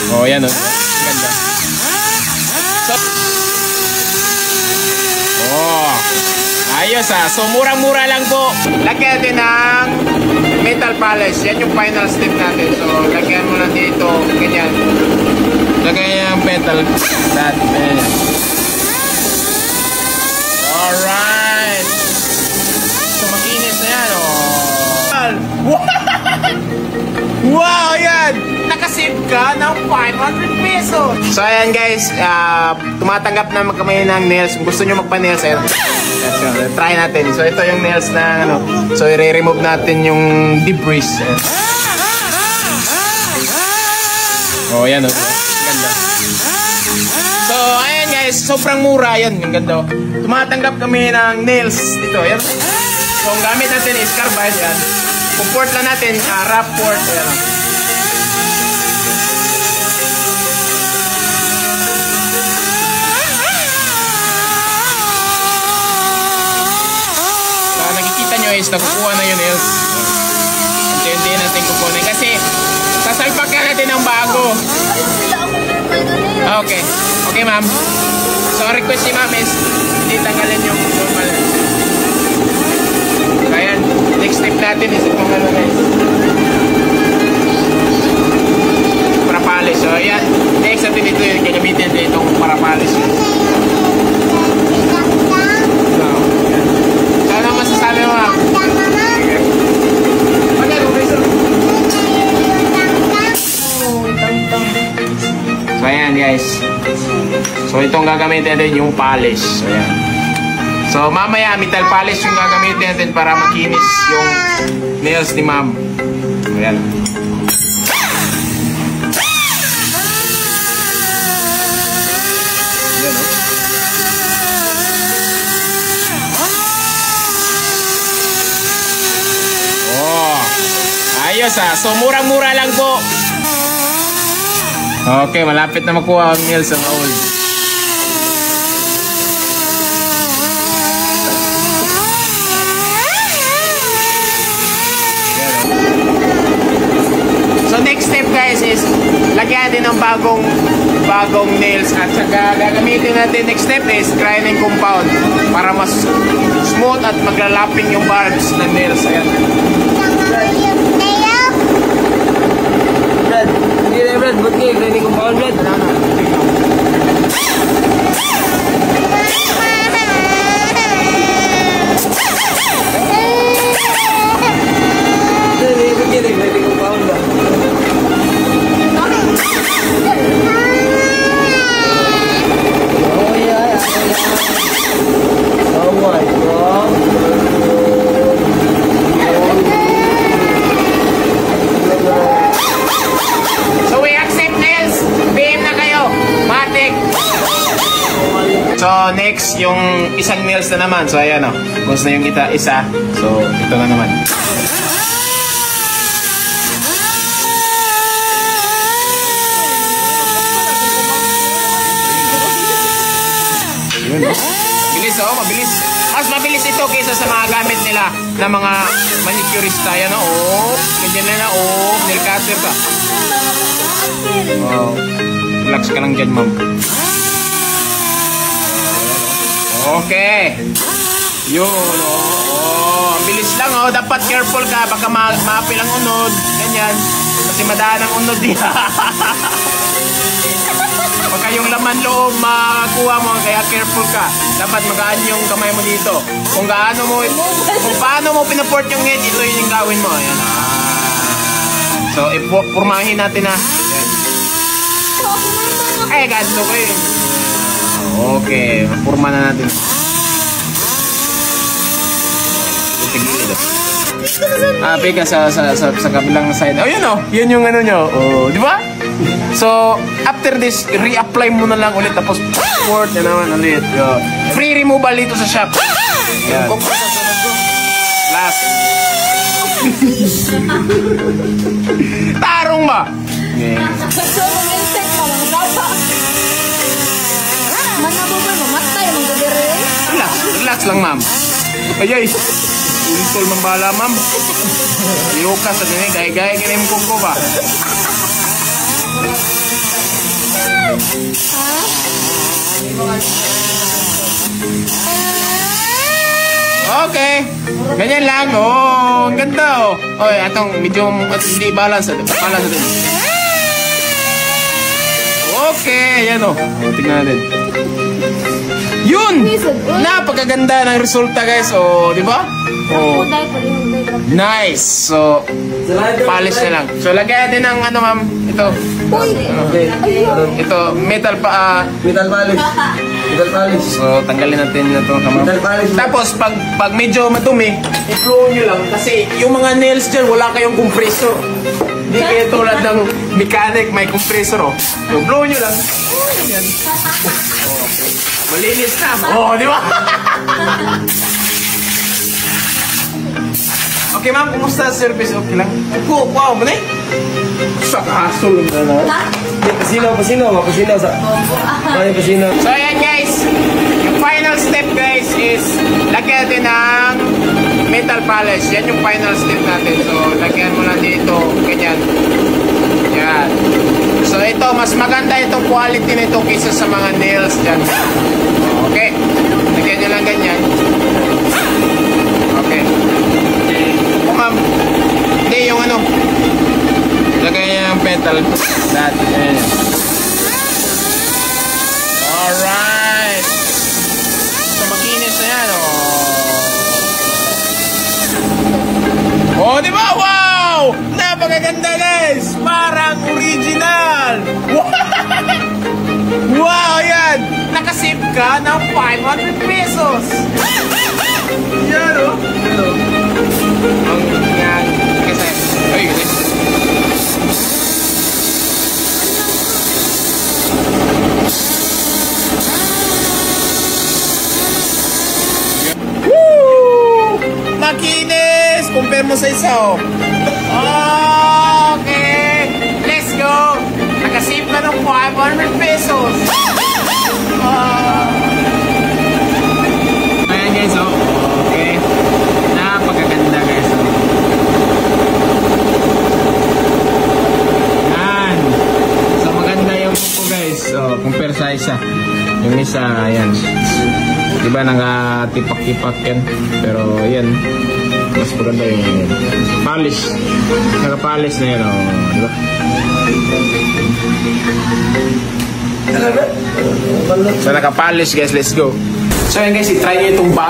Oh, yan o. Ganda. So, oh, ayos ah. So, murang-mura lang po. Lagyan din ng metal polish. Yan yung final step natin. So, lagyan mo lang dito. Ganyan. Lagyan yung metal. That. Ayan. Alright. So, makinis na yan. Oh. Wow, yan! Nakasave ka ng 500 pesos! So, ayan guys, tumatanggap na kami ng nails. Kung gusto nyo magpa-nails, ayan. Try natin. So, ito yung nails na, ano. So, i-remove natin yung debris. Ayan. Oh, yan o. Ganda. So, ayan guys, sobrang mura. Yan, yung ganda. Tumatanggap kami ng nails dito. Ayan. So, ang gamit natin is carbide. Ayan. Puport lang natin, rough port. Ayan. So, nakikita nyo is nakukuha na yung nails. Hindi natin kukunin. Kasi, sasalpak ka natin ng bago. Okay. Okay, ma'am. So, request ni ma'am is hindi tanggalin yung normal. So, ayan. Next step natin is itong ano guys. Parapalis. So, ayan. Next natin ito yung gagamitin natin itong parapalis. So, ano masasabi mo, ma'am? So, ayan guys. So, itong gagamitin natin yung polish. So, ayan. So, mamaya, metal polish yung gagamitin natin para makinis yung nails ni ma'am. Ayan. Ayan, oh. Ayos ah. So, murang-mura lang po. Okay, malapit na makuha ang nails ang old. So next step guys is lagyan din ng bagong nails at saka gagamitin natin next step is grinding compound para mas smooth at maglalaping yung barbs ng nails. Ayan. Brad, hindi na Brad, buti grinding compound Brad. So next yung isang nails na naman. So ayan o. Gusto na yung isa. So ito na naman. Yun. Bilis o. Mabilis. Mas mabilis ito kaysa sa mga gamit nila na mga manicurista. Ayan o. Ganyan na o. Nail cutter ka. Oh. Relax ka lang dyan ma'am. Okay. Yun, oh. Ang bilis lang, oh. Dapat careful ka. Baka maapil ang unod. Ganyan. Kasi madaan ang unod niya. Baka yung laman loob makakuha mo. Kaya careful ka. Dapat magaan yung kamay mo dito. Kung paano mo pinaport yung head, ito yung gawin mo. Ayan, So, ipurmahin natin na. Ay, ganto ko eh. Okay, mapurma na natin. Pika sa kabilang side. Oh, yun oh. Yun yung ano nyo. Oh, di ba? So, after this, re-apply mo na lang ulit. Tapos, port na naman ulit. Free removal dito sa shop. Yan. Last. Tarong ba? Yeah. Relax lang ma'am. Ayay. Untol mambala ma'am. Iukas at ini gaya-gaya kirim kuko ba? Okay. Ganyan lang. Oh, ang ganda oh. Oy, atong medyo hindi balance din. Balance din. Okay, ayan oh. Tingnan natin. Yun! Napakaganda ng resulta guys. Oh, di ba? Oh. Nice. So, polish na lang. So, lagyan din ng ano ma'am. Ito. Ito, metal polish. Metal polish. So, tanggalin natin na ito. Metal polish. Tapos, pag medyo madumi, i-blow nyo lang. Kasi yung mga nails dyan, wala kayong compressor. Hindi kayo tulad ng mechanic, may compressor. Oh. So, blow nyo lang. Yan. Malinis na. Oh, di ba? Okay, ma'am. Kumusta service? Okay lang? Wow, muna eh. Sa kasol na na. Pasinaw. So, ayan guys. Yung final step guys is lagyan din ng metal polish. Yan yung final step natin. So, lagyan mo na dito. Ganyan. Yan. So, ito. Mas maganda itong quality nito kaysa sa mga nails dyan. Okay. Lagyan nyo lang ganyan. Okay. O ma'am. Hindi, yung ano. Lagyan nyo yung petal. That. Ayan. Alright. So, makinis na yan. Oh, di ba? Wow! Napakaganda guys! Parang original! Wow, yan! Nakasave ka ng 500 pesos! Yan, oh! Ang yan. Kasi, ay, woo! Makinis! Compare mo sa isa, oh. Okay! Let's go! Nakasave ka ng 500 pesos! Ayan guys, oh. Okay. Napakaganda guys, oh. Yan. So maganda yung buko guys. Oh, compare sa isa. Yung isa, ayan. Diba naka-tipak-tipak yan. Pero yan. Mas maganda yung polish. Naka-polish na yan, oh. Diba? So naka-polish guys, let's go. So yan guys, i-try nyo itong bag.